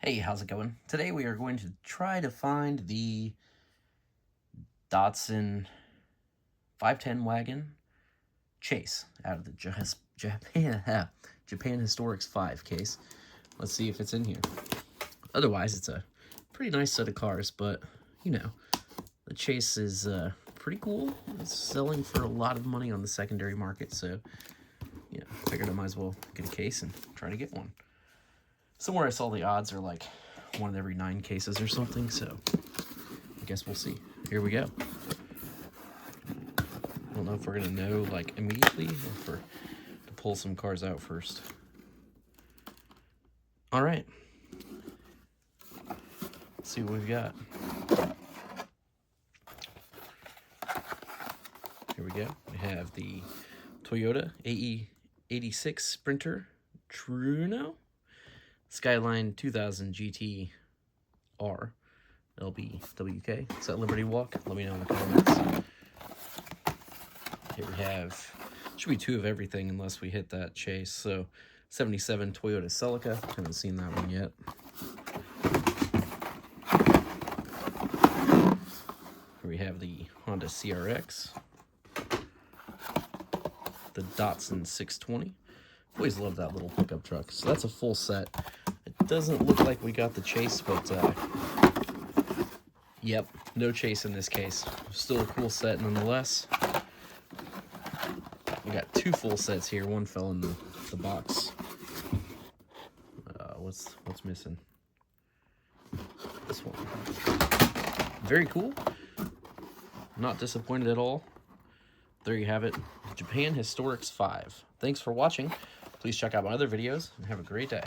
Hey, how's it going? Today we are going to try to find the Datsun 510 wagon chase out of the Japan Historics 5 case. Let's see if it's in here. Otherwise, it's a pretty nice set of cars, but, you know, the chase is pretty cool. It's selling for a lot of money on the secondary market, so, you know, figured I might as well get a case and try to get one. Somewhere I saw the odds are like 1 in every 9 cases or something, so I guess we'll see. Here we go. I don't know if we're gonna know like immediately or if we're to pull some cars out first. All right, let's see what we've got. Here we go. We have the Toyota AE86 Sprinter Trueno, Skyline 2000 GT R LBWK. Is that Liberty Walk? Let me know in the comments. Here we have, should be 2 of everything unless we hit that chase. So 77 Toyota Celica. Haven't seen that one yet. Here we have the Honda CRX, the Datsun 620. Always love that little pickup truck. So that's a full set. It doesn't look like we got the chase, but yep, no chase in this case. Still a cool set nonetheless. We got 2 full sets here. One fell in the box. What's missing? This one. Very cool. Not disappointed at all. There you have it. Japan Historics 5. Thanks for watching. Please check out my other videos and have a great day.